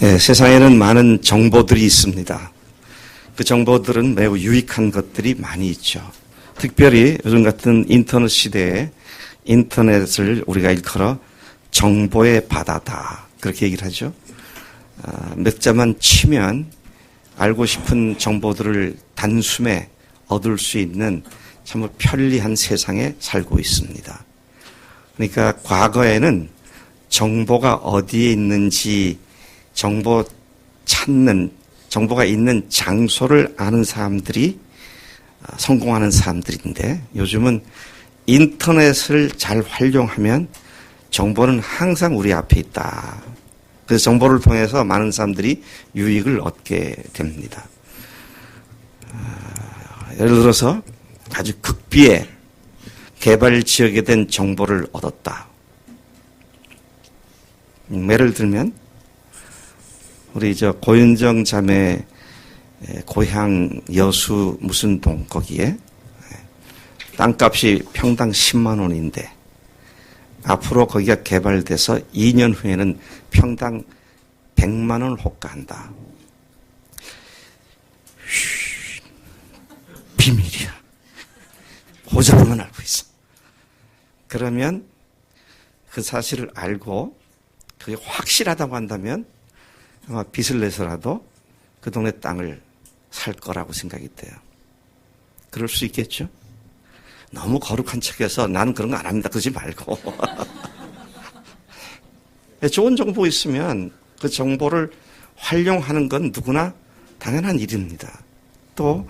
예, 세상에는 많은 정보들이 있습니다. 그 정보들은 매우 유익한 것들이 많이 있죠. 특별히 요즘 같은 인터넷 시대에 인터넷을 우리가 일컬어 정보의 바다다, 그렇게 얘기를 하죠. 몇 자만 치면 알고 싶은 정보들을 단숨에 얻을 수 있는 참 편리한 세상에 살고 있습니다. 그러니까 과거에는 정보가 어디에 있는지 정보가 있는 장소를 아는 사람들이 성공하는 사람들인데, 요즘은 인터넷을 잘 활용하면 정보는 항상 우리 앞에 있다. 그래서 정보를 통해서 많은 사람들이 유익을 얻게 됩니다. 예를 들어서 아주 극비에 개발 지역에 된 정보를 얻었다. 예를 들면 우리 고윤정 자매 고향 여수 무슨 동 거기에 땅값이 평당 10만 원인데 앞으로 거기가 개발돼서 2년 후에는 평당 100만 원을 호가한다. 비밀이야. 호자만 알고 있어. 그러면 그 사실을 알고 그게 확실하다고 한다면 아마 빚을 내서라도 그 동네 땅을 살 거라고 생각이 돼요. 그럴 수 있겠죠? 너무 거룩한 척해서 나는 그런 거 안 합니다. 그러지 말고. 좋은 정보 있으면 그 정보를 활용하는 건 누구나 당연한 일입니다. 또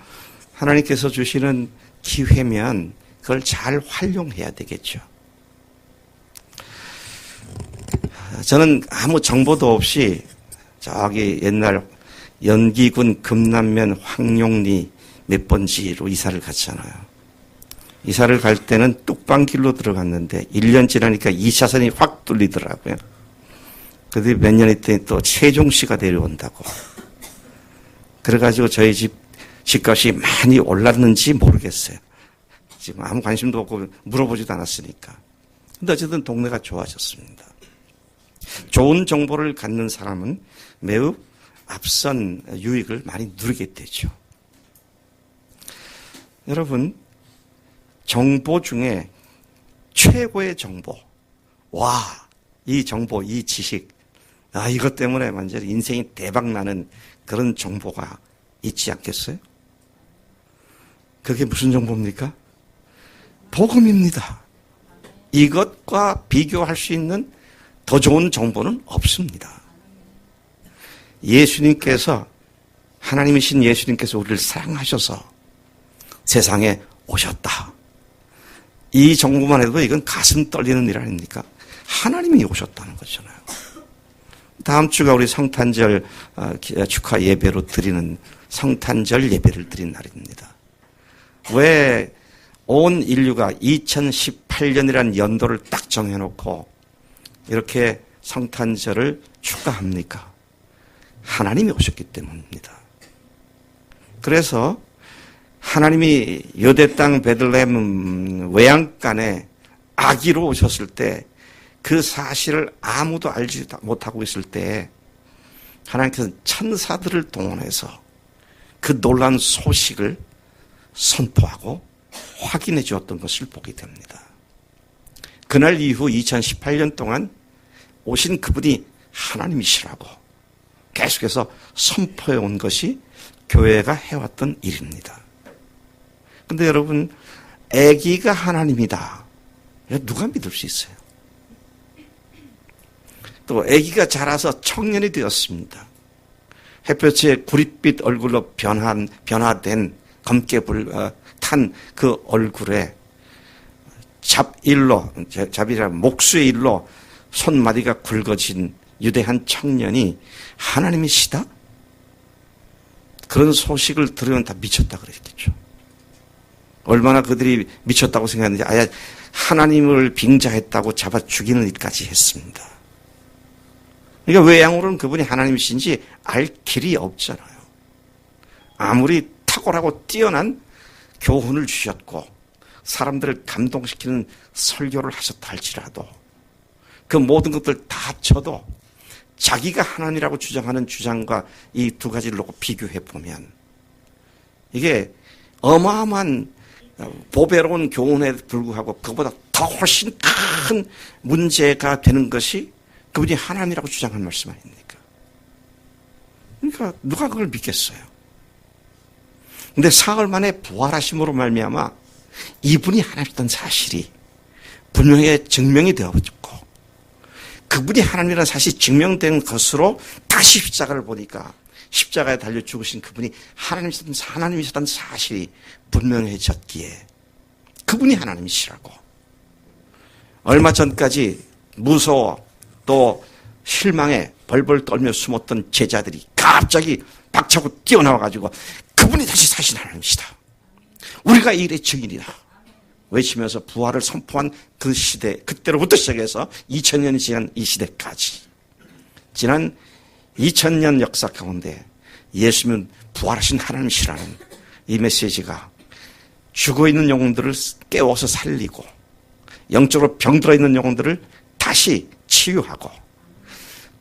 하나님께서 주시는 기회면 그걸 잘 활용해야 되겠죠. 저는 아무 정보도 없이 저기 옛날 연기군 금남면 황룡리 몇 번지로 이사를 갔잖아요. 이사를 갈 때는 뚝방길로 들어갔는데 1년 지나니까 2차선이 확 뚫리더라고요. 그런데 몇 년 있더니 또 세종시가 내려온다고. 그래가지고 저희 집값이 많이 올랐는지 모르겠어요. 지금 아무 관심도 없고 물어보지도 않았으니까. 근데 어쨌든 동네가 좋아졌습니다. 좋은 정보를 갖는 사람은 매우 앞선 유익을 많이 누리게 되죠. 여러분, 정보 중에 최고의 정보, 이 정보, 이 지식, 이것 때문에 완전히 인생이 대박나는 그런 정보가 있지 않겠어요? 그게 무슨 정보입니까? 복음입니다. 이것과 비교할 수 있는 더 좋은 정보는 없습니다. 하나님이신 예수님께서 우리를 사랑하셔서 세상에 오셨다. 이 정보만 해도 이건 가슴 떨리는 일 아닙니까? 하나님이 오셨다는 거잖아요. 다음 주가 우리 성탄절 축하 예배로 드리는 성탄절 예배를 드린 날입니다. 왜 온 인류가 2018년이라는 연도를 딱 정해놓고 이렇게 성탄절을 축하합니까? 하나님이 오셨기 때문입니다. 그래서 하나님이 유대 땅 베들레헴 외양간에 아기로 오셨을 때 그 사실을 아무도 알지 못하고 있을 때 하나님께서 천사들을 동원해서 그 놀라운 소식을 선포하고 확인해 주었던 것을 보게 됩니다. 그날 이후 2018년 동안 오신 그분이 하나님이시라고 계속해서 선포해 온 것이 교회가 해왔던 일입니다. 근데 여러분, 아기가 하나님이다. 누가 믿을 수 있어요? 또 아기가 자라서 청년이 되었습니다. 햇볕에 구릿빛 얼굴로 변화된 검게 탄 그 얼굴에 잡이라 목수의 일로 손마디가 굵어진 유대한 청년이 하나님이시다? 그런 소식을 들으면 다 미쳤다 그랬겠죠. 얼마나 그들이 미쳤다고 생각했는지 아예 하나님을 빙자했다고 잡아 죽이는 일까지 했습니다. 그러니까 외양으로는 그분이 하나님이신지 알 길이 없잖아요. 아무리 탁월하고 뛰어난 교훈을 주셨고 사람들을 감동시키는 설교를 하셨다 할지라도 그 모든 것들 다 합쳐도 자기가 하나님이라고 주장하는 주장과 이 두 가지를 놓고 비교해 보면 이게 어마어마한 보배로운 교훈에 불구하고 그보다 더 훨씬 큰 문제가 되는 것이 그분이 하나님이라고 주장하는 말씀 아닙니까? 그러니까 누가 그걸 믿겠어요? 근데 사흘 만에 부활하심으로 말미암아 이분이 하나님이었던 사실이 분명히 증명이 되어졌고 그분이 하나님이라는 사실이 증명된 것으로 다시 십자가를 보니까 십자가에 달려 죽으신 그분이 하나님이셨다는 사실이 분명해졌기에 그분이 하나님이시라고. 얼마 전까지 무서워 또 실망에 벌벌 떨며 숨었던 제자들이 갑자기 박차고 뛰어나와가지고 그분이 다시 사신 하나님이시다. 우리가 이 일의 증인이다. 외치면서 부활을 선포한 그 시대, 그때로부터 시작해서 2000년이 지난 이 시대까지 지난 2000년 역사 가운데 예수님은 부활하신 하나님이시라는 이 메시지가 죽어있는 영혼들을 깨워서 살리고 영적으로 병들어 있는 영혼들을 다시 치유하고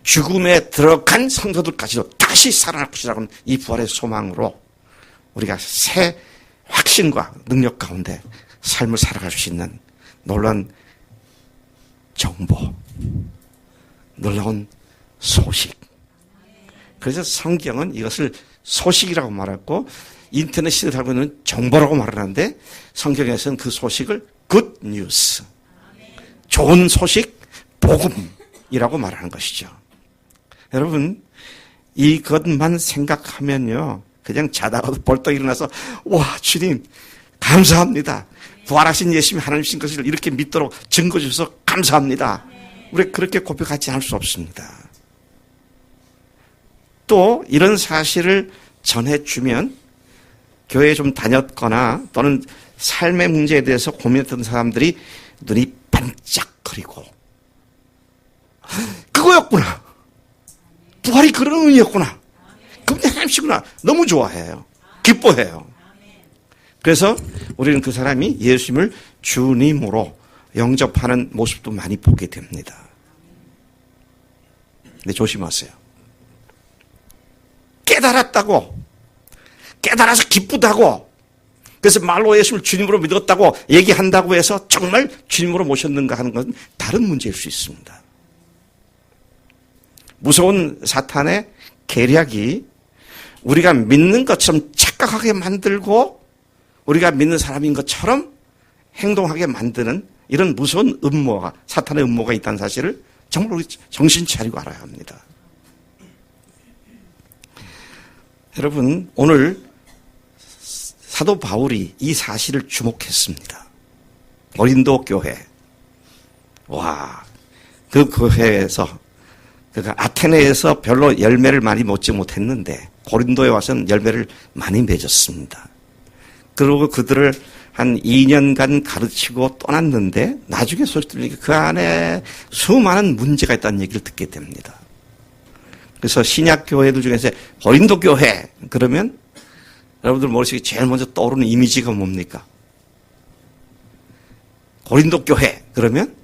죽음에 들어간 성도들까지도 다시 살아날 것이라는 이 부활의 소망으로 우리가 새 확신과 능력 가운데 삶을 살아갈 수 있는 놀라운 정보, 놀라운 소식. 그래서 성경은 이것을 소식이라고 말하고 인터넷 시대에 살고 있는 정보라고 말을 하는데 성경에서는 그 소식을 good news, 좋은 소식, 복음이라고 말하는 것이죠. 여러분, 이것만 생각하면요, 그냥 자다가도 벌떡 일어나서 와, 주님 감사합니다. 부활하신 예수님이 하나님이신 것을 이렇게 믿도록 증거 주셔서 감사합니다. 우리 그렇게 고백하지 않을 수 없습니다. 또 이런 사실을 전해주면 교회에 좀 다녔거나 또는 삶의 문제에 대해서 고민했던 사람들이 눈이 반짝거리고 그거였구나. 부활이 그런 의미였구나. 그분이 하나님이시구나. 너무 좋아해요. 기뻐해요. 그래서 우리는 그 사람이 예수님을 주님으로 영접하는 모습도 많이 보게 됩니다. 근데 조심하세요. 깨달았다고, 깨달아서 기쁘다고, 그래서 말로 예수님을 주님으로 믿었다고 얘기한다고 해서 정말 주님으로 모셨는가 하는 것은 다른 문제일 수 있습니다. 무서운 사탄의 계략이 우리가 믿는 것처럼 착각하게 만들고 우리가 믿는 사람인 것처럼 행동하게 만드는 이런 무서운 음모가, 사탄의 음모가 있다는 사실을 정말 우리 정신 차리고 알아야 합니다. 여러분, 오늘 사도 바울이 이 사실을 주목했습니다. 고린도 교회. 와, 그 교회에서, 그러니까 아테네에서 별로 열매를 많이 맺지 못했는데 고린도에 와서는 열매를 많이 맺었습니다. 그리고 그들을 한 2년간 가르치고 떠났는데 나중에 소식 들으니까 그 안에 수많은 문제가 있다는 얘기를 듣게 됩니다. 그래서 신약 교회들 중에서 고린도 교회 그러면 여러분들 머릿속에 제일 먼저 떠오르는 이미지가 뭡니까? 고린도 교회 그러면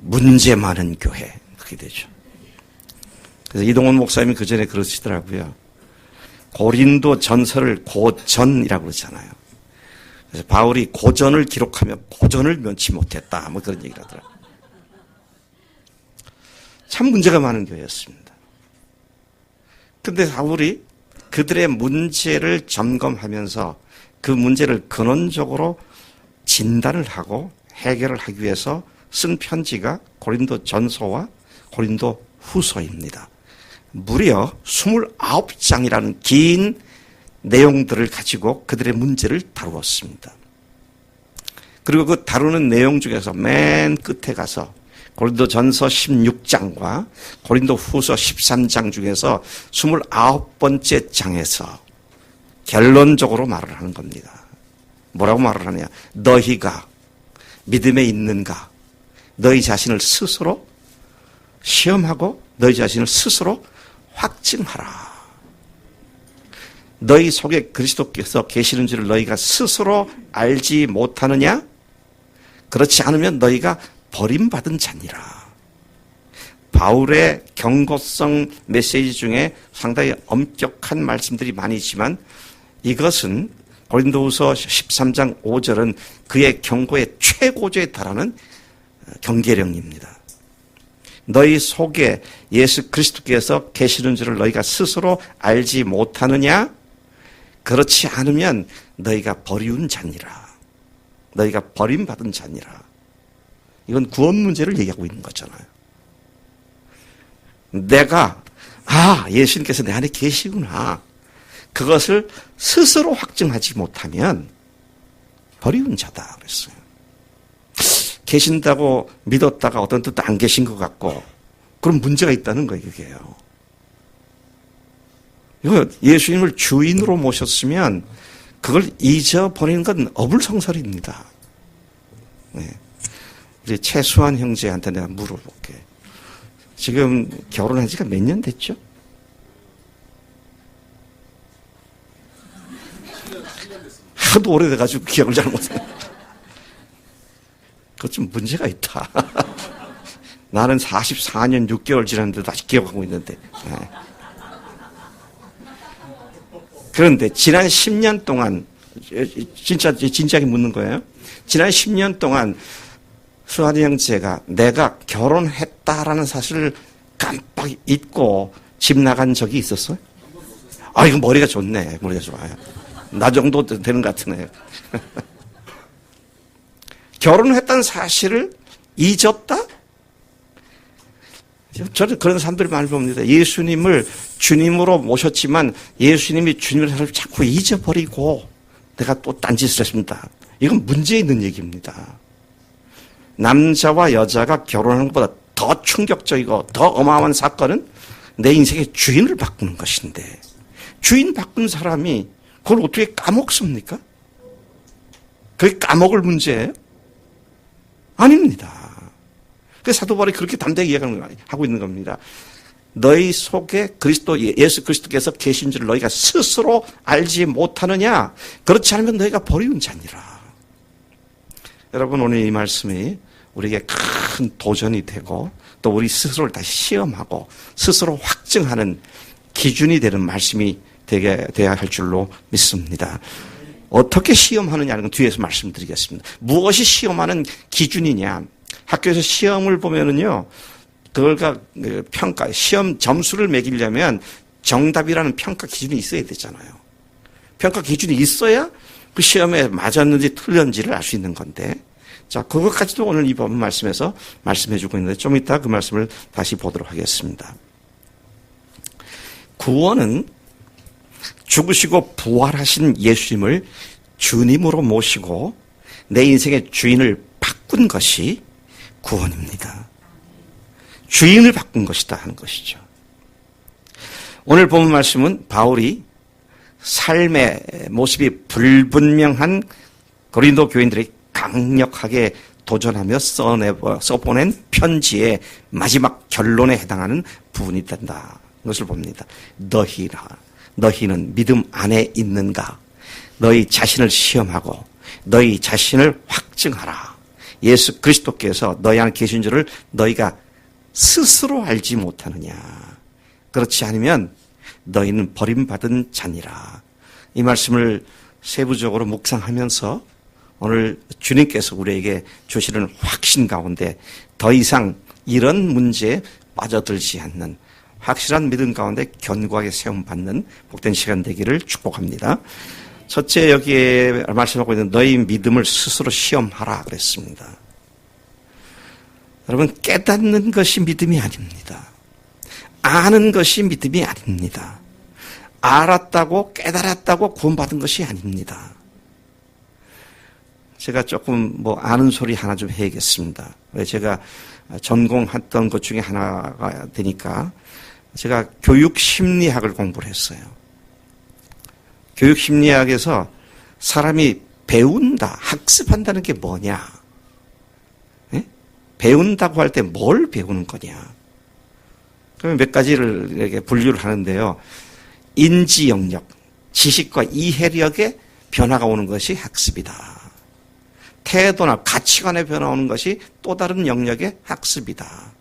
문제 많은 교회 그렇게 되죠. 그래서 이동원 목사님이 그 전에 그러시더라고요. 고린도 전설을 고전이라고 그러잖아요. 그래서 바울이 고전을 기록하며 고전을 면치 못했다. 뭐 그런 얘기를 하더라고요. 참 문제가 많은 교회였습니다. 근데 바울이 그들의 문제를 점검하면서 그 문제를 근원적으로 진단을 하고 해결을 하기 위해서 쓴 편지가 고린도 전서와 고린도 후서입니다. 무려 29장이라는 긴 내용들을 가지고 그들의 문제를 다루었습니다. 그리고 그 다루는 내용 중에서 맨 끝에 가서 고린도 전서 16장과 고린도 후서 13장 중에서 29번째 장에서 결론적으로 말을 하는 겁니다. 뭐라고 말을 하냐? 너희가 믿음에 있는가? 너희 자신을 스스로 시험하고 너희 자신을 스스로 확증하라. 너희 속에 그리스도께서 계시는 줄을 너희가 스스로 알지 못하느냐? 그렇지 않으면 너희가 버림받은 자니라. 바울의 경고성 메시지 중에 상당히 엄격한 말씀들이 많이 있지만 이것은 고린도후서 13장 5절은 그의 경고의 최고조에 달하는 경계령입니다. 너희 속에 예수 그리스도께서 계시는 줄을 너희가 스스로 알지 못하느냐? 그렇지 않으면 너희가 버리운 자니라. 너희가 버림받은 자니라. 이건 구원 문제를 얘기하고 있는 거잖아요. 내가 예수님께서 내 안에 계시구나. 그것을 스스로 확증하지 못하면 버리운 자다 그랬어요. 계신다고 믿었다가 어떤 뜻도 안 계신 것 같고 그럼 문제가 있다는 거예요. 이게요. 이거 예수님을 주인으로 모셨으면 그걸 잊어버리는 건 어불성설입니다. 네. 우리 최수환 형제한테 내가 물어볼게. 지금 결혼한 지가 몇 년 됐죠? 하도 오래돼가지고 기억을 잘 못해. 그것 좀 문제가 있다. 나는 44년 6개월 지났는데도 아직 기억하고 있는데. 네. 그런데 지난 10년 동안 진지하게 묻는 거예요. 지난 10년 동안 수환이 형제가 내가 결혼했다라는 사실을 깜빡 잊고 집 나간 적이 있었어요? 이거 머리가 좋네. 머리가 좋아요. 나 정도 되는 것 같으네요. 결혼을 했다는 사실을 잊었다? 저는 그런 사람들이 많이 봅니다. 예수님을 주님으로 모셨지만 예수님이 주님을 자꾸 잊어버리고 내가 또 딴짓을 했습니다. 이건 문제 있는 얘기입니다. 남자와 여자가 결혼하는 것보다 더 충격적이고 더 어마어마한 사건은 내 인생의 주인을 바꾸는 것인데 주인 바꾼 사람이 그걸 어떻게 까먹습니까? 그게 까먹을 문제예요? 아닙니다. 그래서 사도 바울이 그렇게 담대하게 하고 있는 겁니다. 너희 속에 예수 그리스도께서 계신 줄 너희가 스스로 알지 못하느냐? 그렇지 않으면 너희가 버리운 자니라. 여러분, 오늘 이 말씀이 우리에게 큰 도전이 되고 또 우리 스스로를 다시 시험하고 스스로 확증하는 기준이 되는 말씀이 되어야 할 줄로 믿습니다. 어떻게 시험하느냐는 건 뒤에서 말씀드리겠습니다. 무엇이 시험하는 기준이냐? 학교에서 시험을 보면은요, 그걸가 평가, 시험 점수를 매기려면 정답이라는 평가 기준이 있어야 되잖아요. 평가 기준이 있어야 그 시험에 맞았는지 틀렸는지를 알 수 있는 건데, 자, 그것까지도 오늘 이 본 말씀에서 말씀해주고 있는데, 좀 이따 그 말씀을 다시 보도록 하겠습니다. 구원은 죽으시고 부활하신 예수님을 주님으로 모시고 내 인생의 주인을 바꾼 것이 구원입니다. 주인을 바꾼 것이다 하는 것이죠. 오늘 본 말씀은 바울이 삶의 모습이 불분명한 고린도 교인들이 강력하게 도전하며 써보낸 편지의 마지막 결론에 해당하는 부분이 된다. 것을 봅니다. 너희는 믿음 안에 있는가? 너희 자신을 시험하고 너희 자신을 확증하라. 예수 그리스도께서 너희 안에 계신 줄을 너희가 스스로 알지 못하느냐? 그렇지 않으면 너희는 버림받은 자니라. 이 말씀을 세부적으로 묵상하면서 오늘 주님께서 우리에게 주시는 확신 가운데 더 이상 이런 문제에 빠져들지 않는 확실한 믿음 가운데 견고하게 세움받는 복된 시간 되기를 축복합니다. 첫째, 여기에 말씀하고 있는 너희 믿음을 스스로 시험하라 그랬습니다. 여러분, 깨닫는 것이 믿음이 아닙니다. 아는 것이 믿음이 아닙니다. 알았다고 깨달았다고 구원받은 것이 아닙니다. 제가 조금 아는 소리 하나 좀 해야겠습니다. 왜 제가 전공했던 것 중에 하나가 되니까 제가 교육심리학을 공부를 했어요. 교육심리학에서 사람이 배운다, 학습한다는 게 뭐냐? 네? 배운다고 할 때 뭘 배우는 거냐? 그러면 몇 가지를 이렇게 분류를 하는데요. 인지 영역, 지식과 이해력의 변화가 오는 것이 학습이다. 태도나 가치관의 변화 오는 것이 또 다른 영역의 학습이다.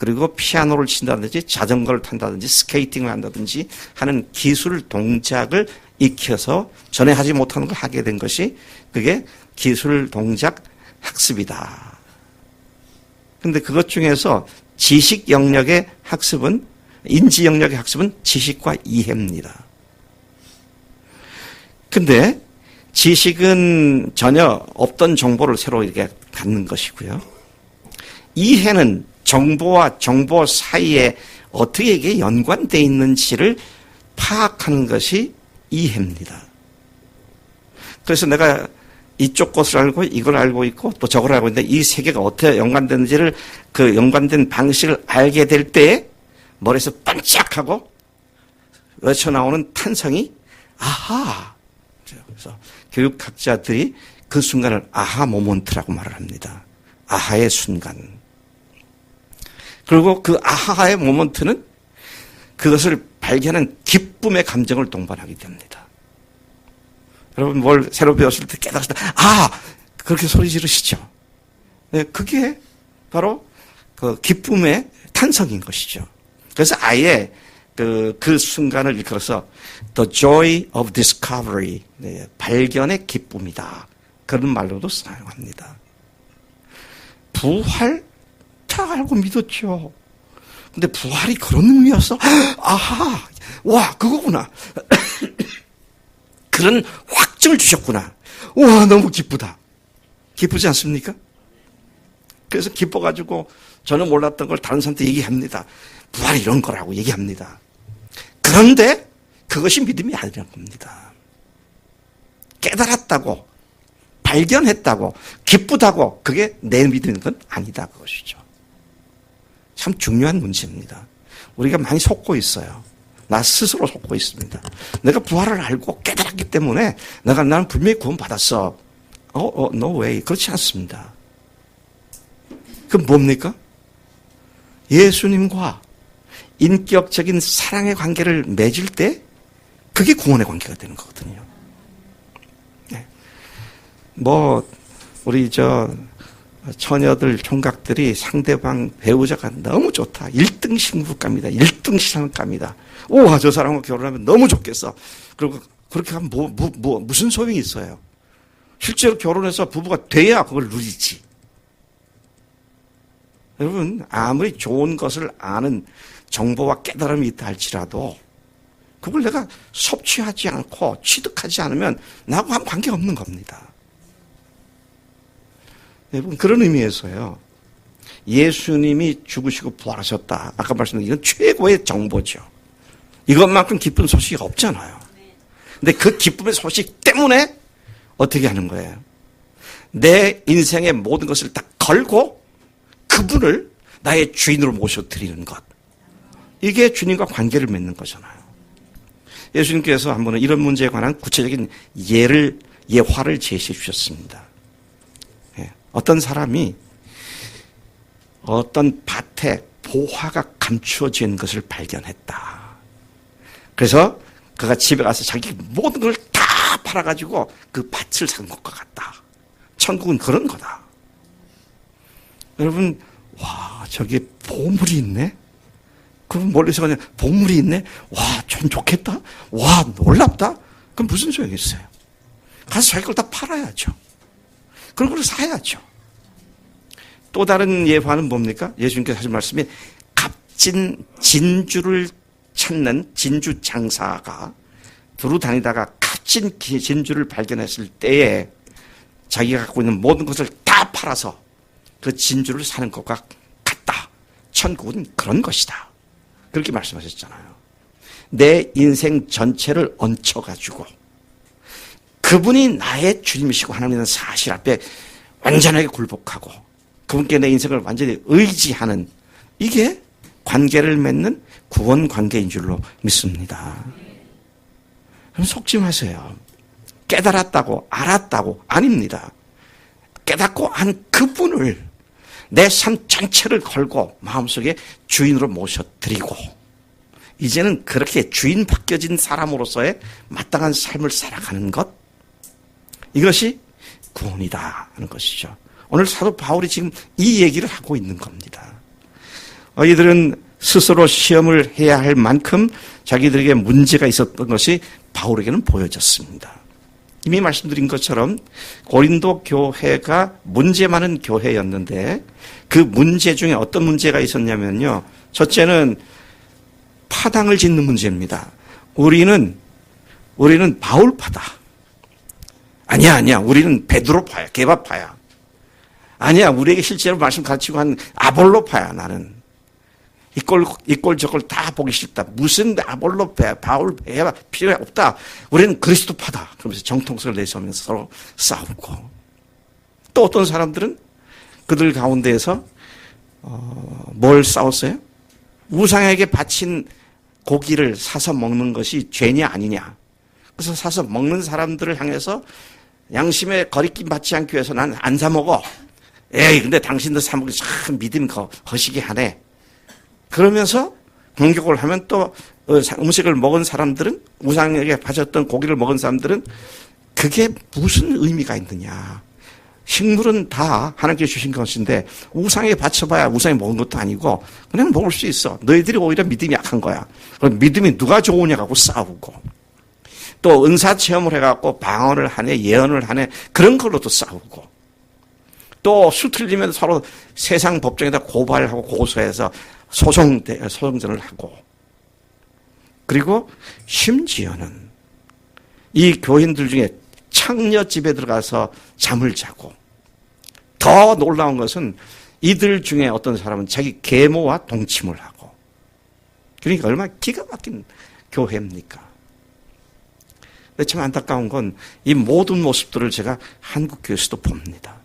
그리고 피아노를 친다든지 자전거를 탄다든지 스케이팅을 한다든지 하는 기술 동작을 익혀서 전에 하지 못하는 걸 하게 된 것이 그게 기술 동작 학습이다. 근데 그것 중에서 지식 영역의 학습은, 인지 영역의 학습은 지식과 이해입니다. 근데 지식은 전혀 없던 정보를 새로 이렇게 갖는 것이고요. 이해는 정보와 정보 사이에 어떻게 이게 연관되어 있는지를 파악하는 것이 이해입니다. 그래서 내가 이쪽 것을 알고 이걸 알고 있고 또 저걸 알고 있는데 이 세 개가 어떻게 연관되는지를 그 연관된 방식을 알게 될 때 머리에서 반짝하고 외쳐나오는 탄성이 아하. 그래서 교육학자들이 그 순간을 아하 모먼트라고 말을 합니다. 아하의 순간. 그리고 그 아하의 모먼트는 그것을 발견한 기쁨의 감정을 동반하게 됩니다. 여러분 뭘 새로 배웠을 때 깨달았을 때 그렇게 소리 지르시죠. 네, 그게 바로 그 기쁨의 탄성인 것이죠. 그래서 아예 그 순간을 일컬어서 the joy of discovery, 네, 발견의 기쁨이다. 그런 말로도 사용합니다. 부활 다 알고 믿었죠. 근데 부활이 그런 의미였어? 아하, 와, 그거구나. 그런 확증을 주셨구나. 와, 너무 기쁘다. 기쁘지 않습니까? 그래서 기뻐가지고 저는 몰랐던 걸 다른 사람한테 얘기합니다. 부활이 이런 거라고 얘기합니다. 그런데 그것이 믿음이 아니라는 겁니다. 깨달았다고, 발견했다고, 기쁘다고 그게 내 믿음인 건 아니다 그것이죠. 참 중요한 문제입니다. 우리가 많이 속고 있어요. 나 스스로 속고 있습니다. 내가 부활을 알고 깨달았기 때문에 나는 분명히 구원받았어. No way. 그렇지 않습니다. 그럼 뭡니까? 예수님과 인격적인 사랑의 관계를 맺을 때 그게 구원의 관계가 되는 거거든요. 네. 우리 처녀들, 총각들이 상대방 배우자가 너무 좋다. 1등 신부감이다. 1등 신랑감이다. 우와, 저 사람과 결혼하면 너무 좋겠어. 그리고 그렇게 하면 무슨 소용이 있어요? 실제로 결혼해서 부부가 돼야 그걸 누리지. 여러분, 아무리 좋은 것을 아는 정보와 깨달음이 있다 할지라도 그걸 내가 섭취하지 않고 취득하지 않으면 나하고 아무 관계가 없는 겁니다. 여러분, 그런 의미에서요. 예수님이 죽으시고 부활하셨다. 아까 말씀드린 이건 최고의 정보죠. 이것만큼 기쁜 소식이 없잖아요. 근데 그 기쁨의 소식 때문에 어떻게 하는 거예요? 내 인생의 모든 것을 다 걸고 그분을 나의 주인으로 모셔드리는 것. 이게 주님과 관계를 맺는 거잖아요. 예수님께서 한 번은 이런 문제에 관한 구체적인 예화를 제시해 주셨습니다. 어떤 사람이 어떤 밭에 보화가 감추어져 있는 것을 발견했다. 그래서 그가 집에 가서 자기 모든 걸 다 팔아가지고 그 밭을 산 것과 같다. 천국은 그런 거다. 여러분, 와, 저기 보물이 있네? 그럼 멀리서 그냥 보물이 있네? 와, 좀 좋겠다? 와, 놀랍다? 그럼 무슨 소용이 있어요? 가서 자기 걸 다 팔아야죠. 그런 걸 사야죠. 또 다른 예화는 뭡니까? 예수님께서 하신 말씀이 값진 진주를 찾는 진주 장사가 두루 다니다가 값진 진주를 발견했을 때에 자기가 갖고 있는 모든 것을 다 팔아서 그 진주를 사는 것과 같다. 천국은 그런 것이다. 그렇게 말씀하셨잖아요. 내 인생 전체를 얹혀가지고 그분이 나의 주님이시고 하나님의 사실 앞에 완전하게 굴복하고 그분께 내 인생을 완전히 의지하는 이게 관계를 맺는 구원 관계인 줄로 믿습니다. 그럼 속지 마세요. 깨달았다고 알았다고 아닙니다. 깨닫고 한 그분을 내 삶 전체를 걸고 마음속에 주인으로 모셔드리고 이제는 그렇게 주인 바뀌어진 사람으로서의 마땅한 삶을 살아가는 것 이것이 구원이다 하는 것이죠. 오늘 사도 바울이 지금 이 얘기를 하고 있는 겁니다. 이들은 스스로 시험을 해야 할 만큼 자기들에게 문제가 있었던 것이 바울에게는 보여졌습니다. 이미 말씀드린 것처럼 고린도 교회가 문제 많은 교회였는데 그 문제 중에 어떤 문제가 있었냐면요. 첫째는 파당을 짓는 문제입니다. 우리는 바울파다. 아니야. 우리는 베드로파야. 게바파야. 아니야. 우리에게 실제로 말씀 가르치고 한 아볼로파야. 나는. 이꼴 저꼴 다 보기 싫다. 무슨 아볼로파, 바울파 필요 없다. 우리는 그리스도파다. 그러면서 정통성을 내세우면서 서로 싸우고. 또 어떤 사람들은 그들 가운데에서 뭘 싸웠어요? 우상에게 바친 고기를 사서 먹는 것이 죄냐 아니냐. 그래서 사서 먹는 사람들을 향해서 양심에 거리낌 받지 않기 위해서 난 안 사 먹어. 에이, 근데 당신들 사 먹기 참 믿음 거시기 하네. 그러면서 공격을 하면 또 음식을 먹은 사람들은, 우상에게 바쳤던 고기를 먹은 사람들은 그게 무슨 의미가 있느냐. 식물은 다 하나님께 주신 것인데 우상에 바쳐봐야 우상에 먹은 것도 아니고 그냥 먹을 수 있어. 너희들이 오히려 믿음이 약한 거야. 그럼 믿음이 누가 좋으냐 갖고 싸우고, 또 은사 체험을 해갖고 방언을 하네, 예언을 하네, 그런 걸로도 싸우고, 또 수 틀리면 서로 세상 법정에다 고발하고 고소해서 소송전을 하고, 그리고 심지어는 이 교인들 중에 창녀 집에 들어가서 잠을 자고, 더 놀라운 것은 이들 중에 어떤 사람은 자기 계모와 동침을 하고, 그러니까 얼마나 기가 막힌 교회입니까? 근데 참 안타까운 건 이 모든 모습들을 제가 한국 교회에서도 봅니다.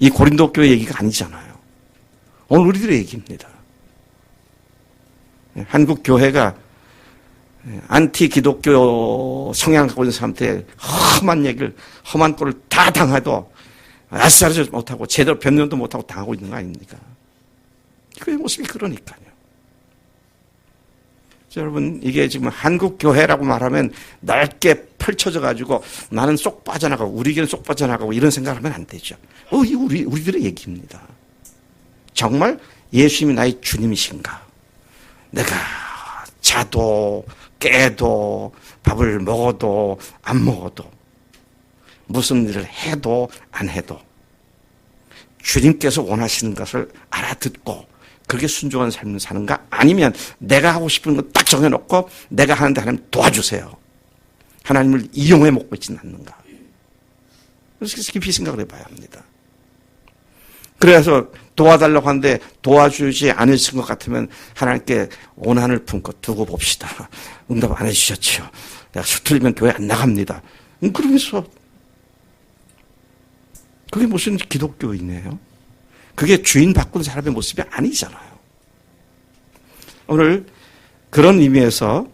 이 고린도 교회 얘기가 아니잖아요. 오늘 우리들의 얘기입니다. 한국 교회가 안티 기독교 성향을 갖고 있는 사람한테 험한 얘기를, 험한 꼴을 다 당해도 아싸르지 못하고 제대로 변론도 못하고 당하고 있는 거 아닙니까? 교회 모습이 그러니까요. 여러분, 이게 지금 한국 교회라고 말하면 넓게 펼쳐져 가지고 나는 쏙 빠져나가고 우리 교회는 쏙 빠져나가고 이런 생각을 하면 안 되죠. 이 우리들의 얘기입니다. 정말 예수님이 나의 주님이신가? 내가 자도 깨도 밥을 먹어도 안 먹어도 무슨 일을 해도 안 해도 주님께서 원하시는 것을 알아듣고 그렇게 순종한 삶을 사는가? 아니면 내가 하고 싶은 거 딱 정해놓고 내가 하는데 하나님 도와주세요. 하나님을 이용해 먹고 있지는 않는가? 그래서 깊이 생각을 해봐야 합니다. 그래서 도와달라고 하는데 도와주지 않으신 것 같으면 하나님께 원한을 품고 두고 봅시다. 응답 안 해주셨죠. 내가 수틀리면 교회 안 나갑니다. 그러면서 그게 무슨 기독교인이에요? 그게 주인 바꾼 사람의 모습이 아니잖아요. 오늘 그런 의미에서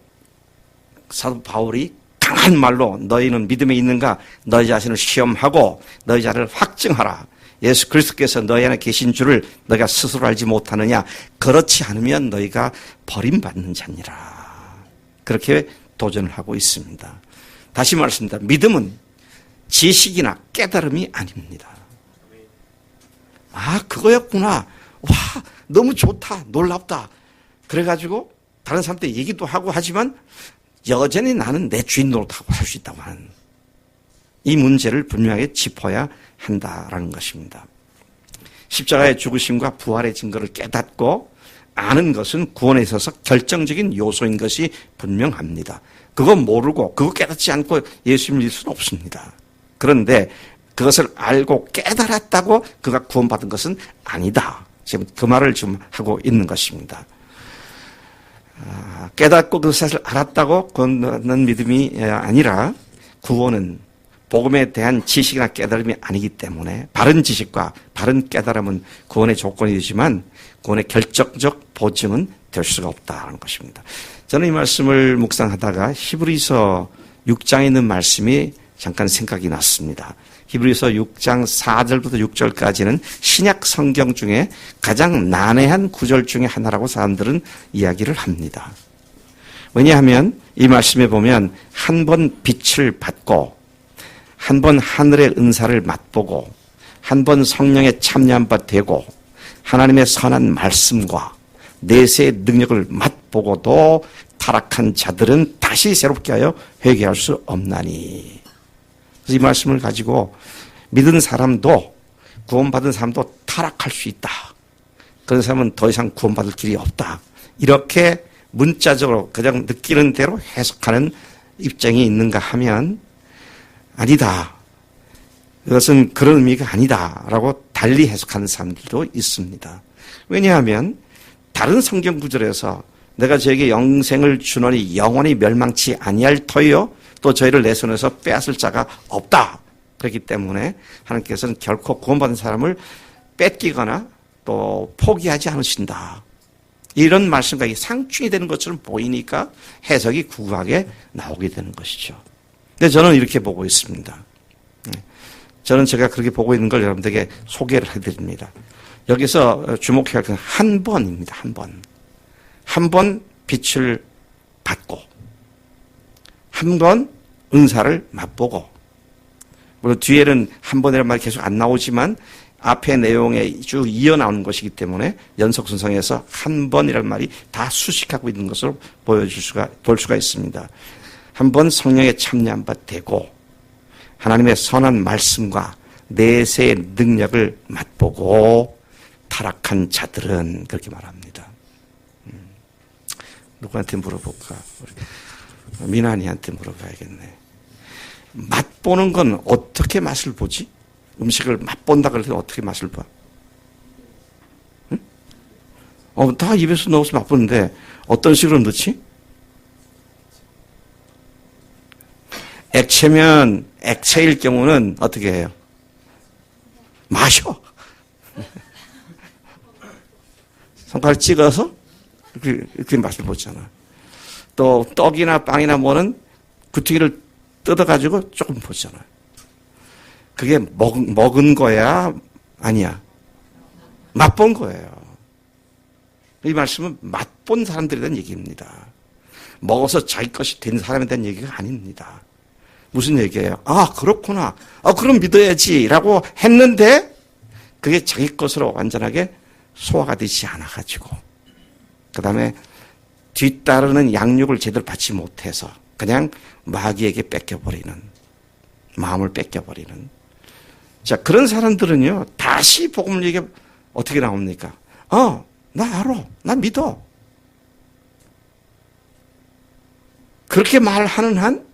사도 바울이 강한 말로 너희는 믿음에 있는가? 너희 자신을 시험하고 너희 자를 확증하라. 예수 그리스도께서 너희 안에 계신 줄을 너희가 스스로 알지 못하느냐? 그렇지 않으면 너희가 버림받는 자니라. 그렇게 도전을 하고 있습니다. 다시 말씀드립니다. 믿음은 지식이나 깨달음이 아닙니다. 아, 그거였구나. 와, 너무 좋다. 놀랍다. 그래가지고 다른 사람한테 얘기도 하고 하지만 여전히 나는 내 주인 노릇하고 살 수 있다고 하는 이 문제를 분명하게 짚어야 한다라는 것입니다. 십자가의 죽으심과 부활의 증거를 깨닫고 아는 것은 구원에 있어서 결정적인 요소인 것이 분명합니다. 그거 모르고 그거 깨닫지 않고 예수 믿을 수는 없습니다. 그런데 그것을 알고 깨달았다고 그가 구원받은 것은 아니다. 지금 그 말을 지금 하고 있는 것입니다. 깨닫고 그 사실을 알았다고 구원받는 믿음이 아니라 구원은 복음에 대한 지식이나 깨달음이 아니기 때문에 바른 지식과 바른 깨달음은 구원의 조건이 되지만 구원의 결정적 보증은 될 수가 없다는 것입니다. 저는 이 말씀을 묵상하다가 히브리서 6장에 있는 말씀이 잠깐 생각이 났습니다. 히브리서 6장 4절부터 6절까지는 신약 성경 중에 가장 난해한 구절 중에 하나라고 사람들은 이야기를 합니다. 왜냐하면 이 말씀에 보면 한 번 빛을 받고 한 번 하늘의 은사를 맛보고 한 번 성령에 참여한 바 되고 하나님의 선한 말씀과 내세의 능력을 맛보고도 타락한 자들은 다시 새롭게 하여 회개할 수 없나니. 그래서 이 말씀을 가지고 믿은 사람도 구원받은 사람도 타락할 수 있다. 그런 사람은 더 이상 구원받을 길이 없다. 이렇게 문자적으로 그냥 느끼는 대로 해석하는 입장이 있는가 하면 아니다. 이것은 그런 의미가 아니다라고 달리 해석하는 사람들도 있습니다. 왜냐하면 다른 성경 구절에서 내가 저에게 영생을 주노니 영원히 멸망치 아니할 터이요 또 저희를 내 손에서 빼앗을 자가 없다. 그렇기 때문에 하나님께서는 결코 구원받은 사람을 뺏기거나 또 포기하지 않으신다. 이런 말씀과 상충이 되는 것처럼 보이니까 해석이 구구하게 나오게 되는 것이죠. 근데 저는 이렇게 보고 있습니다. 저는 제가 그렇게 보고 있는 걸 여러분들에게 소개를 해드립니다. 여기서 주목해야 할 건 한 번입니다. 한 번. 한 번 빛을 받고 한 번 은사를 맛보고 물론 뒤에는 한 번이라는 말이 계속 안 나오지만 앞의 내용에 쭉 이어나오는 것이기 때문에 연속순서에서 한 번이라는 말이 다 수식하고 있는 것으로 볼 수가 있습니다. 한 번 성령에 참여한 바 되고 하나님의 선한 말씀과 내세의 능력을 맛보고 타락한 자들은 그렇게 말합니다. 누구한테 물어볼까? 미나니한테 물어봐야겠네. 맛보는 건 어떻게 맛을 보지? 음식을 맛본다 그래서 어떻게 맛을 봐? 응? 다 입에서 넣어서 맛보는데 어떤 식으로 넣지? 액체면 액체일 경우는 어떻게 해요? 마셔. 손가락 찍어서 이렇게 맛을 보잖아. 또 떡이나 빵이나 뭐는 구튀기를 뜯어가지고 조금 보잖아. 그게 먹은 거야? 아니야. 맛본 거예요. 이 말씀은 맛본 사람들에 대한 얘기입니다. 먹어서 자기 것이 된 사람에 대한 얘기가 아닙니다. 무슨 얘기예요? 아, 그렇구나. 그럼 믿어야지. 라고 했는데 그게 자기 것으로 완전하게 소화가 되지 않아가지고 그 다음에 뒤따르는 양육을 제대로 받지 못해서 그냥 마귀에게 뺏겨버리는, 마음을 뺏겨버리는. 자, 그런 사람들은요, 다시 복음을 얘기해 어떻게 나옵니까? 나 알아. 나 믿어. 그렇게 말하는 한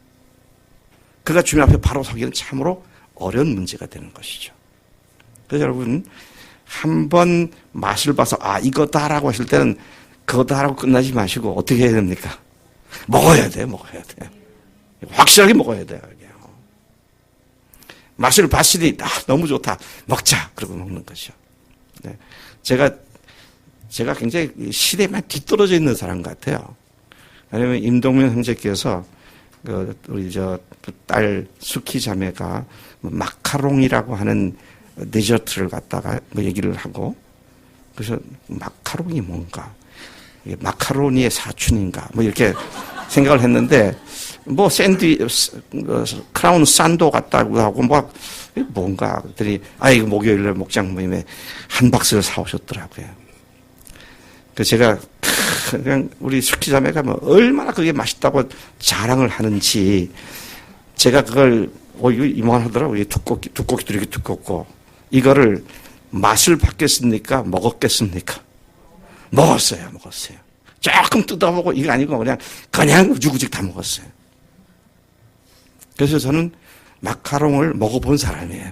그가 주님 앞에 바로 서기는 참으로 어려운 문제가 되는 것이죠. 그래서 여러분, 한번 맛을 봐서 이거다라고 하실 때는 그거다라고 끝나지 마시고 어떻게 해야 됩니까? 먹어야 돼. 확실하게 먹어야 돼요. 맛을 봤으니 너무 좋다. 먹자. 그러고 먹는 것이죠. 네. 제가 굉장히 시대에 뒤떨어져 있는 사람 같아요. 왜냐하면 임동면 형제께서 우리 딸 수키 자매가 마카롱이라고 하는 디저트를 갖다가 얘기를 하고 그래서 마카롱이 뭔가 마카로니의 사춘인가 이렇게 생각을 했는데 크라운 산도 같다고 하고 뭔가 그랬더니 이거 목요일날 목장 모임에 한 박스를 사오셨더라고요. 그래서 제가 그냥 우리 수키 자매가 얼마나 그게 맛있다고 자랑을 하는지 제가 그걸 이거 이만하더라고요. 두껍기도 이렇게 두껍고 이거를 맛을 봤겠습니까? 먹었겠습니까? 먹었어요. 조금 뜯어보고 이거 아니고 그냥 우죽우죽 다 먹었어요. 그래서 저는 마카롱을 먹어본 사람이에요.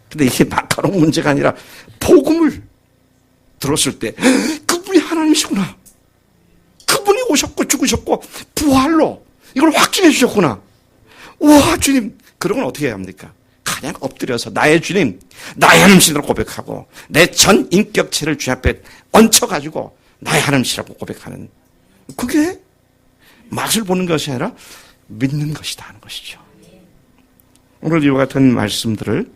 근데 이게 마카롱 문제가 아니라 복음을 들었을 때 그분이 하나님이시구나. 그분이 오셨고 죽으셨고 부활로 이걸 확증해 주셨구나. 와, 주님. 그런 건 어떻게 해야 합니까? 그냥 엎드려서 나의 주님, 나의 하나님이시라고 고백하고 내 전 인격체를 주 앞에 얹혀가지고 나의 하나님이시라고 고백하는 그게 맛을 보는 것이 아니라 믿는 것이다 하는 것이죠. 오늘 이와 같은 말씀들을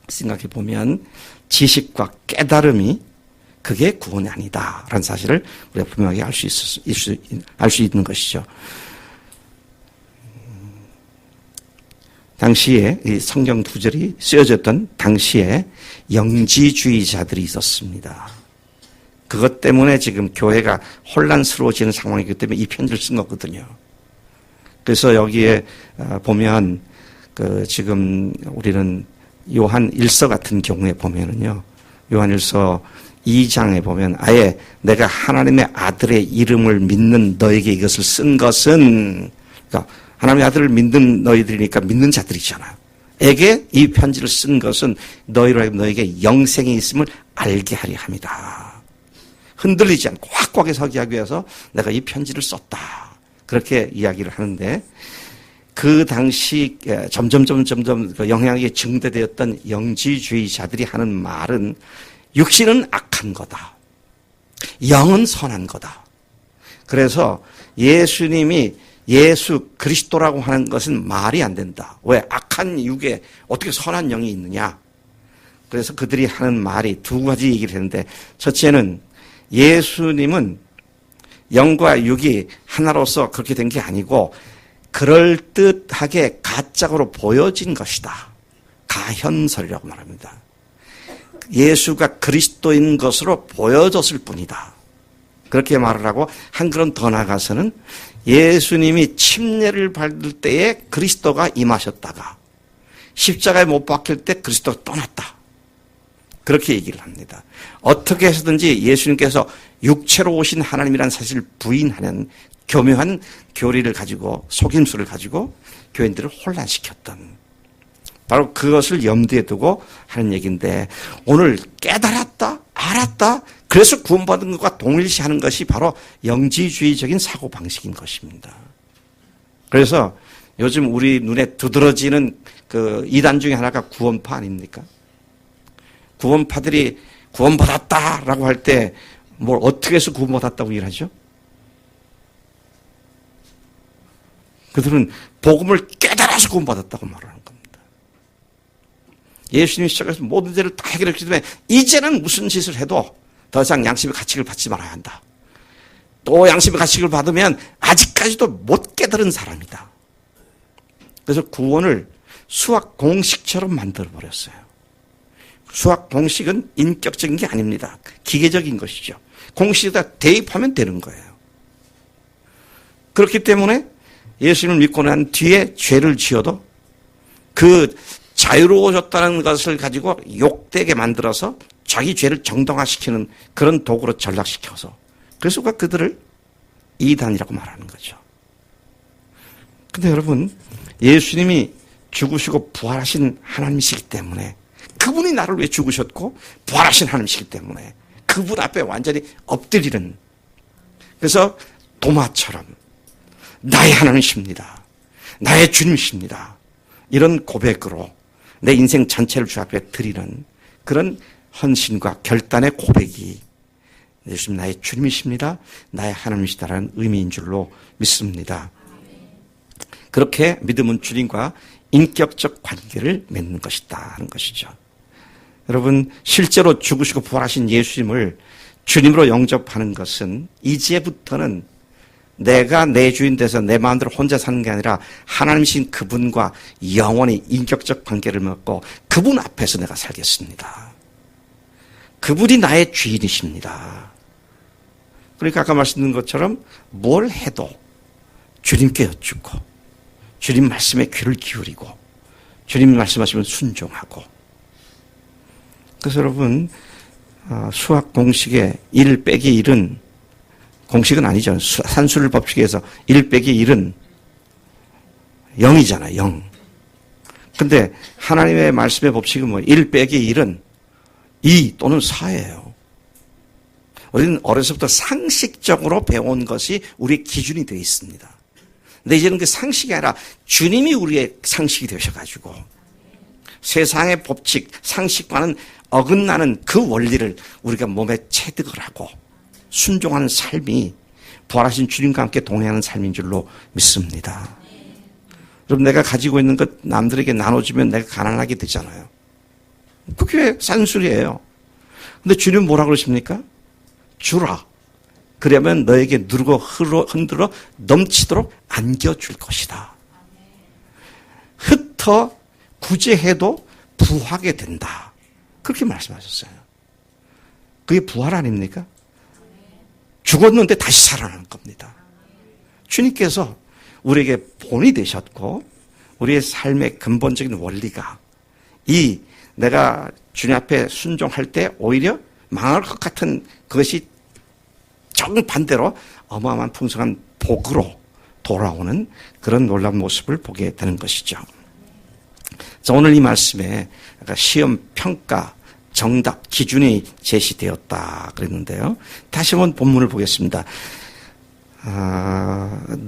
생각해 보면 지식과 깨달음이 그게 구원이 아니다라는 사실을 우리가 분명하게 알 수 있는 것이죠. 당시에 이 성경 구절이 쓰여졌던 당시에 영지주의자들이 있었습니다. 그것 때문에 지금 교회가 혼란스러워지는 상황이기 때문에 이 편지를 쓴 거거든요. 그래서 여기에 보면 지금 우리는 요한 1서 같은 경우에 보면은요. 요한 1서 2장에 보면 아예 내가 하나님의 아들의 이름을 믿는 너에게 이것을 쓴 것은, 그러니까 하나님의 아들을 믿는 너희들이니까 믿는 자들이잖아요. 에게 이 편지를 쓴 것은 너희로 하여금 너에게 영생이 있음을 알게 하려 함이다. 흔들리지 않고 확고하게 서게 하기 위해서 내가 이 편지를 썼다. 그렇게 이야기를 하는데, 그 당시 점점 영향이 증대되었던 영지주의자들이 하는 말은 육신은 악한 거다. 영은 선한 거다. 그래서 예수님이 예수 그리스도라고 하는 것은 말이 안 된다. 왜? 악한 육에 어떻게 선한 영이 있느냐. 그래서 그들이 하는 말이 두 가지 얘기를 했는데, 첫째는 예수님은 영과 육이 하나로서 그렇게 된 게 아니고 그럴듯하게 가짜로 보여진 것이다. 가현설이라고 말합니다. 예수가 그리스도인 것으로 보여졌을 뿐이다. 그렇게 말을 하고, 한 걸음 더 나가서는 예수님이 침례를 받을 때에 그리스도가 임하셨다가 십자가에 못 박힐 때 그리스도가 떠났다. 그렇게 얘기를 합니다. 어떻게 해서든지 예수님께서 육체로 오신 하나님이라는 사실을 부인하는 교묘한 교리를 가지고, 속임수를 가지고 교인들을 혼란시켰던, 바로 그것을 염두에 두고 하는 얘기인데, 오늘 깨달았다, 알았다, 그래서 구원받은 것과 동일시하는 것이 바로 영지주의적인 사고방식인 것입니다. 그래서 요즘 우리 눈에 두드러지는 그 이단 중에 하나가 구원파 아닙니까? 구원파들이 구원받았다라고 할 때 뭘 어떻게 해서 구원받았다고 일하죠? 그들은 복음을 깨달아서 구원받았다고 말하는 겁니다. 예수님이 시작해서 모든 죄를 다 해결했기 때문에 이제는 무슨 짓을 해도 더 이상 양심의 가책을 받지 말아야 한다. 또 양심의 가책을 받으면 아직까지도 못 깨달은 사람이다. 그래서 구원을 수학 공식처럼 만들어버렸어요. 수학 공식은 인격적인 게 아닙니다. 기계적인 것이죠. 공식에다 대입하면 되는 거예요. 그렇기 때문에 예수님을 믿고 난 뒤에 죄를 지어도 그 자유로워졌다는 것을 가지고 욕되게 만들어서 자기 죄를 정당화시키는 그런 도구로 전락시켜서, 그래서 그들을 이단이라고 말하는 거죠. 근데 여러분, 예수님이 죽으시고 부활하신 하나님이시기 때문에, 그분이 나를 위해 죽으셨고 부활하신 하나님이시기 때문에 그분 앞에 완전히 엎드리는, 그래서 도마처럼 나의 하나님이십니다, 나의 주님이십니다, 이런 고백으로 내 인생 전체를 주 앞에 드리는 그런 헌신과 결단의 고백이 예수님 나의 주님이십니다, 나의 하나님이시다라는 의미인 줄로 믿습니다. 그렇게 믿음은 주님과 인격적 관계를 맺는 것이다 하는 것이죠. 여러분, 실제로 죽으시고 부활하신 예수님을 주님으로 영접하는 것은 이제부터는 내가 내 주인 돼서 내 마음대로 혼자 사는 게 아니라 하나님이신 그분과 영원히 인격적 관계를 맺고 그분 앞에서 내가 살겠습니다. 그분이 나의 주인이십니다. 그러니까 아까 말씀드린 것처럼 뭘 해도 주님께 여쭙고 주님 말씀에 귀를 기울이고 주님 말씀하시면 순종하고. 그래서 여러분, 수학 공식의 1 빼기 1은 공식은 아니죠. 산술 법칙에서 1 빼기 1은 0이잖아요. 0. 근데 하나님의 말씀의 법칙은 뭐 1 빼기 1은 2 또는 4예요. 우리는 어려서부터 상식적으로 배운 것이 우리의 기준이 되어 있습니다. 근데 이제는 그 상식이 아니라 주님이 우리의 상식이 되셔가지고 세상의 법칙, 상식과는 어긋나는 그 원리를 우리가 몸에 체득을 하고 순종하는 삶이 부활하신 주님과 함께 동행하는 삶인 줄로 믿습니다. 여러분, 내가 가지고 있는 것 남들에게 나눠주면 내가 가난하게 되잖아요. 그게 산술이에요. 근데 주님 뭐라 그러십니까? 주라. 그러면 너에게 누르고 흔들어 넘치도록 안겨줄 것이다. 더 구제해도 부하게 된다. 그렇게 말씀하셨어요. 그게 부활 아닙니까? 죽었는데 다시 살아나는 겁니다. 주님께서 우리에게 본이 되셨고 우리의 삶의 근본적인 원리가 이 내가 주님 앞에 순종할 때 오히려 망할 것 같은 그것이 정반대로 어마어마한 풍성한 복으로 돌아오는 그런 놀라운 모습을 보게 되는 것이죠. 자, 오늘 이 말씀에 시험, 평가, 정답, 기준이 제시되었다 그랬는데요. 다시 한번 본문을 보겠습니다.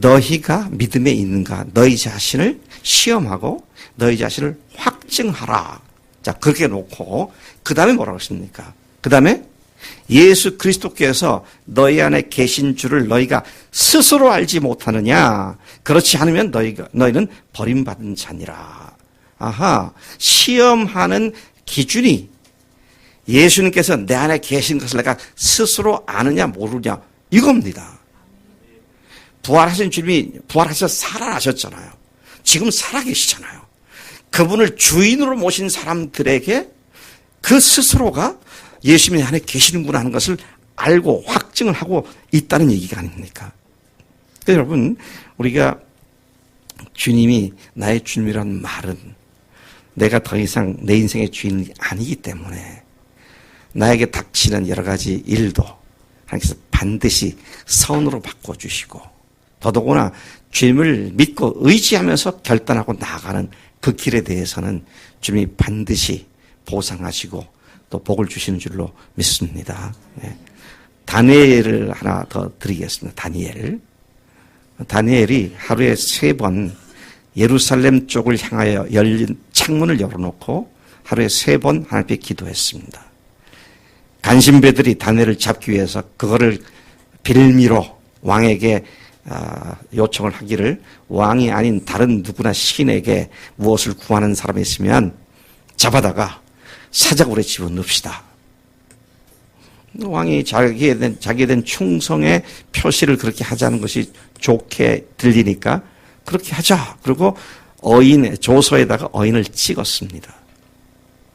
너희가 믿음에 있는가? 너희 자신을 시험하고 너희 자신을 확증하라. 자, 그렇게 놓고 그 다음에 뭐라고 했습니까? 그 다음에 예수 그리스도께서 너희 안에 계신 줄을 너희가 스스로 알지 못하느냐? 그렇지 않으면 너희는 버림받은 자니라. 아하, 시험하는 기준이 예수님께서 내 안에 계신 것을 내가 스스로 아느냐 모르냐 이겁니다. 부활하신 주님이 부활하셔서 살아나셨잖아요. 지금 살아계시잖아요. 그분을 주인으로 모신 사람들에게 그 스스로가 예수님이 안에 계시는구나 하는 것을 알고 확증을 하고 있다는 얘기가 아닙니까? 여러분, 우리가 주님이 나의 주님이라는 말은 내가 더 이상 내 인생의 주인이 아니기 때문에 나에게 닥치는 여러 가지 일도 하나님께서 반드시 선으로 바꿔주시고 더더구나 주님을 믿고 의지하면서 결단하고 나아가는 그 길에 대해서는 주님이 반드시 보상하시고 또 복을 주시는 줄로 믿습니다. 네. 다니엘을 하나 더 드리겠습니다. 다니엘이 하루에 3번 예루살렘 쪽을 향하여 열린 창문을 열어놓고 하루에 3번 하나님께 기도했습니다. 간신배들이 다니엘을 잡기 위해서 그거를 빌미로 왕에게 요청을 하기를 왕이 아닌 다른 누구나 신에게 무엇을 구하는 사람이 있으면 잡아다가 사자굴에 집어넣읍시다. 왕이 자기에 대한 충성의 표시를 그렇게 하자는 것이 좋게 들리니까 그렇게 하자. 그리고 조서에다가 어인을 찍었습니다.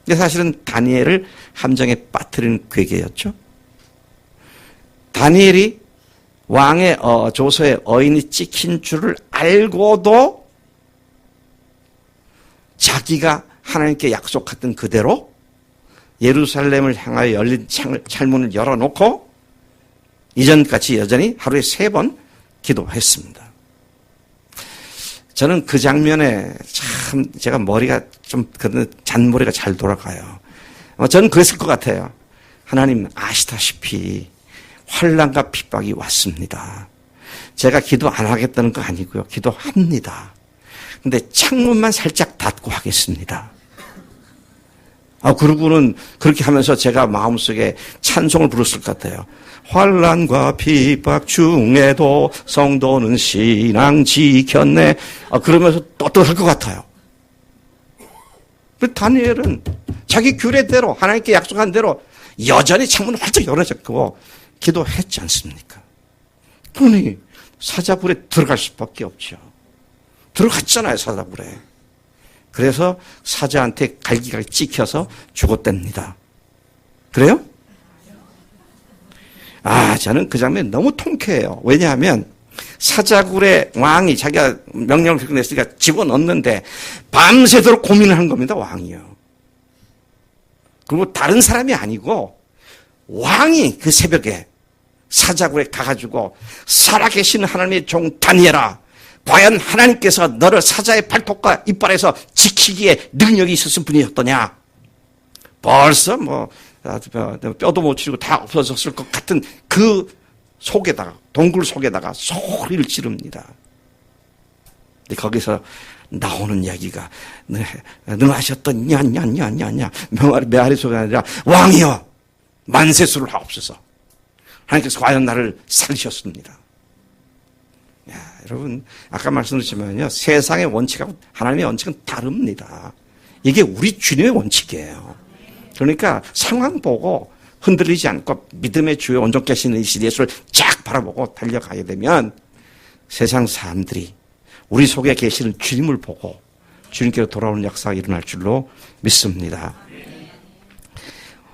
근데 사실은 다니엘을 함정에 빠뜨리는 괴계였죠. 다니엘이 왕의 조서에 어인이 찍힌 줄을 알고도 자기가 하나님께 약속했던 그대로 예루살렘을 향하여 열린 창문을 열어놓고 이전같이 여전히 하루에 3번 기도했습니다. 저는 그 장면에 참 제가 머리가 좀 잔머리가 잘 돌아가요. 저는 그랬을 것 같아요. 하나님 아시다시피 환난과 핍박이 왔습니다. 제가 기도 안 하겠다는 거 아니고요. 기도합니다. 근데 창문만 살짝 닫고 하겠습니다. 그러고는 그렇게 하면서 제가 마음속에 찬송을 부르실 것 같아요. 환난과 핍박 중에도 성도는 신앙 지켰네. 그러면서 떳떳할 것 같아요. 다니엘은 자기 규례대로 하나님께 약속한 대로 여전히 창문을 활짝 열어줬고 기도했지 않습니까? 그러니 사자굴에 들어갈 수밖에 없죠. 들어갔잖아요, 사자굴에. 그래서 사자한테 갈기가 찍혀서 죽었답니다. 그래요? 저는 그 장면이 너무 통쾌해요. 왜냐하면 사자굴의 왕이 자기가 명령을 그렇게 냈으니까 집어넣는데 밤새도록 고민을 한 겁니다, 왕이요. 그리고 다른 사람이 아니고 왕이 그 새벽에 사자굴에 가가지고 살아계신 하나님의 종 다니엘아, 과연 하나님께서 너를 사자의 발톱과 이빨에서 지키기에 능력이 있었을 분이었더냐? 벌써 뼈도 못 치르고 다 없어졌을 것 같은 그 속에다가, 동굴 속에다가 소리를 지릅니다. 근데 거기서 나오는 이야기가 능하셨던 냐냐냐냐냐 메아리 소리가 아니라 왕이여 만세수를 하옵소서. 하나님께서 과연 나를 살리셨습니다. 여러분 아까 말씀드렸지만요, 세상의 원칙하고 하나님의 원칙은 다릅니다. 이게 우리 주님의 원칙이에요. 그러니까 상황 보고 흔들리지 않고 믿음의 주에 온전히 계시는 이신 예수를 쫙 바라보고 달려가게 되면 세상 사람들이 우리 속에 계시는 주님을 보고 주님께로 돌아오는 역사가 일어날 줄로 믿습니다.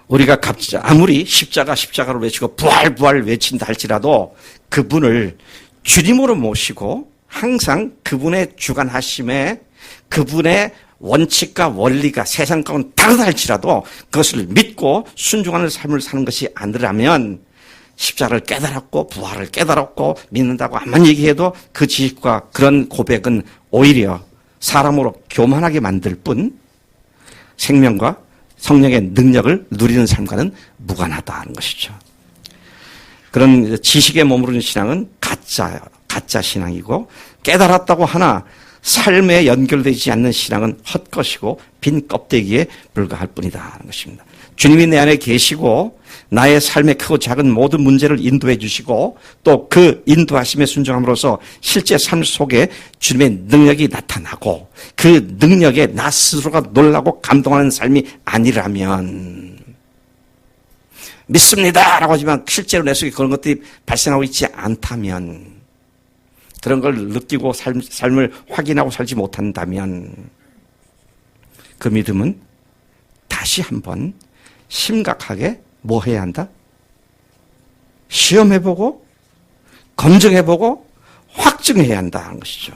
우리가 아무리 십자가를 외치고 부활 외친다 할지라도 그분을 주님으로 모시고 항상 그분의 주관하심에 그분의 원칙과 원리가 세상 가운데 다르다 할지라도 그것을 믿고 순종하는 삶을 사는 것이 아니라면 십자가를 깨달았고 부활을 깨달았고 믿는다고 암만 얘기해도 그 지식과 그런 고백은 오히려 사람으로 교만하게 만들 뿐 생명과 성령의 능력을 누리는 삶과는 무관하다는 것이죠. 그런 지식에 머무르는 신앙은 가짜 신앙이고 깨달았다고 하나 삶에 연결되지 않는 신앙은 헛것이고 빈 껍데기에 불과할 뿐이다 하는 것입니다. 주님이 내 안에 계시고 나의 삶의 크고 작은 모든 문제를 인도해 주시고 또 그 인도하심에 순종함으로써 실제 삶 속에 주님의 능력이 나타나고 그 능력에 나 스스로가 놀라고 감동하는 삶이 아니라면 믿습니다 라고 하지만 실제로 내 속에 그런 것들이 발생하고 있지 않다면 그런 걸 느끼고 삶을 확인하고 살지 못한다면 그 믿음은 다시 한번 심각하게 뭐 해야 한다? 시험해보고 검증해보고 확증해야 한다는 것이죠.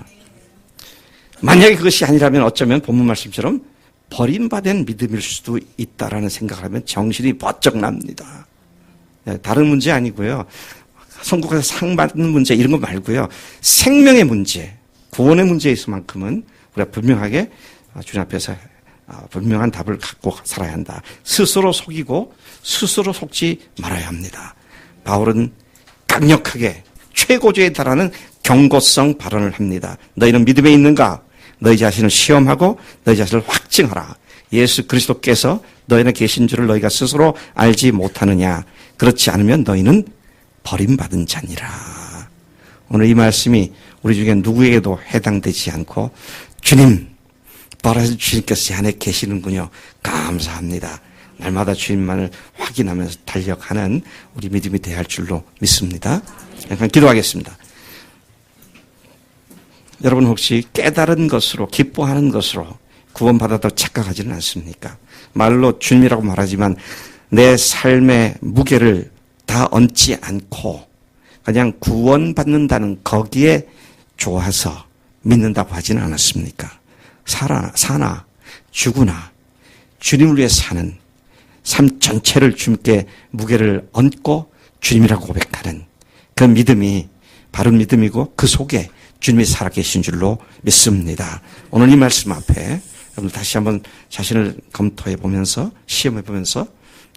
만약에 그것이 아니라면 어쩌면 본문 말씀처럼 버림받은 믿음일 수도 있다라는 생각을 하면 정신이 번쩍 납니다. 다른 문제 아니고요. 선국에서 상 받는 문제 이런 거 말고요. 생명의 문제, 구원의 문제에 있어만큼은 우리가 분명하게 주님 앞에서 분명한 답을 갖고 살아야 한다. 스스로 속이고 스스로 속지 말아야 합니다. 바울은 강력하게 최고조에 달하는 경고성 발언을 합니다. 너희는 믿음에 있는가? 너희 자신을 시험하고 너희 자신을 확증하라. 예수 그리스도께서 너희는 계신 줄을 너희가 스스로 알지 못하느냐? 그렇지 않으면 너희는 버림받은 자니라. 오늘 이 말씀이 우리 중에 누구에게도 해당되지 않고 주님, 벌하신 주님께서 제 안에 계시는군요. 감사합니다. 날마다 주님만을 확인하면서 달려가는 우리 믿음이 되어야 할 줄로 믿습니다. 약간 기도하겠습니다. 여러분 혹시 깨달은 것으로 기뻐하는 것으로 구원받았다고 착각하지는 않습니까? 말로 주님이라고 말하지만 내 삶의 무게를 다 얹지 않고 그냥 구원받는다는 거기에 좋아서 믿는다고 하지는 않았습니까? 사나 죽으나 주님을 위해 사는 삶 전체를 주님께 무게를 얹고 주님이라고 고백하는 그 믿음이 바른 믿음이고 그 속에 주님이 살아계신 줄로 믿습니다. 오늘 이 말씀 앞에 여러분 다시 한번 자신을 검토해 보면서 시험해 보면서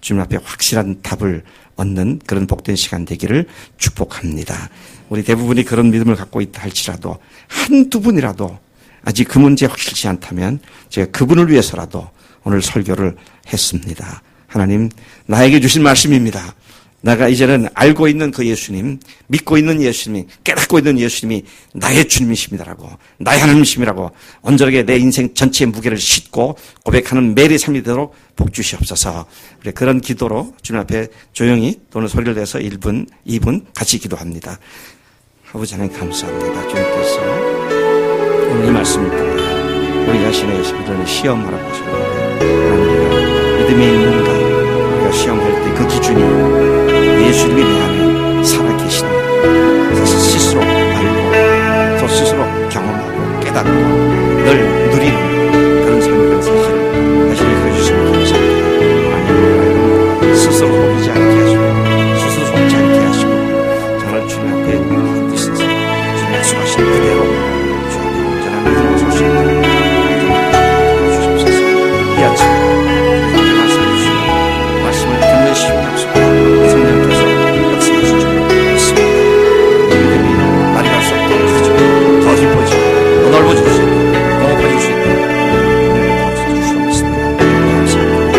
주님 앞에 확실한 답을 얻는 그런 복된 시간 되기를 축복합니다. 우리 대부분이 그런 믿음을 갖고 있다 할지라도 한두 분이라도 아직 그 문제 확실치 않다면 제가 그분을 위해서라도 오늘 설교를 했습니다. 하나님, 나에게 주신 말씀입니다. 내가 이제는 알고 있는 그 예수님, 믿고 있는 예수님이, 깨닫고 있는 예수님이 나의 주님이십니다라고, 나의 하나님이십니다라고 온전하게 내 인생 전체의 무게를 싣고 고백하는 매일의 삶이 되도록 복 주시옵소서. 우리 그런 기도로 주님 앞에 조용히 또는 소리를 내서 1분, 2분 같이 기도합니다. 아버지 하나님 감사합니다. 주님께서 오늘 이 말씀을 통해 우리 자신의 믿음을 시험하라고 하셨는데 하나님 우리가 믿음에 있는가 우리가 시험할 때 그 기준이 예수님이 내 안에 살아계신 그래서 스스로 알고 또 스스로 경험하고 깨닫고 늘 누리는 그런 삶이라는 사실을 다시 해주시면 감사합니다. 하나님 스스로 속이지 않게 하시고 스스로 속지 않게 하시고 정말 주님 앞에 있어서 주님 약속하신 그대로 주님께 온전한 믿음으로 설 수 있도록 주시옵소서. 이 아침에 말씀해 주시고 말씀을 듣는 시간 약속하고 성령께서 역사하실 줄 믿습니다. 믿음이 날이 갈수록 더 크죠. 더 깊어지고 더 넓어질 수 있고 더 높아질 수 있도록 도와주실 줄 믿습니다. 감사합니다.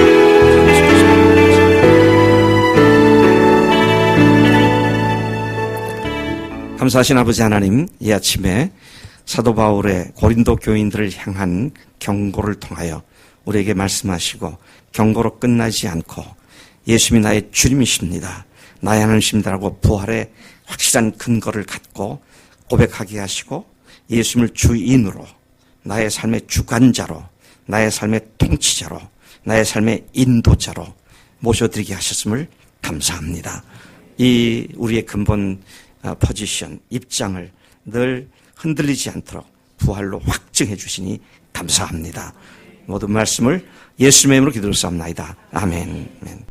감사하신 아버지 하나님, 이 아침에 사도 바울의 고린도 교인들을 향한 경고를 통하여 우리에게 말씀하시고 경고로 끝나지 않고 예수님이 나의 주님이십니다. 나의 하나님이십니다라고 부활의 확실한 근거를 갖고 고백하게 하시고 예수님을 주인으로 나의 삶의 주관자로, 나의 삶의 통치자로, 나의 삶의 인도자로 모셔드리게 하셨음을 감사합니다. 이 우리의 근본 포지션, 입장을 늘 흔들리지 않도록 부활로 확증해 주시니 감사합니다. 모든 말씀을 예수님의 이름으로 기도로 삼나이다. 아멘.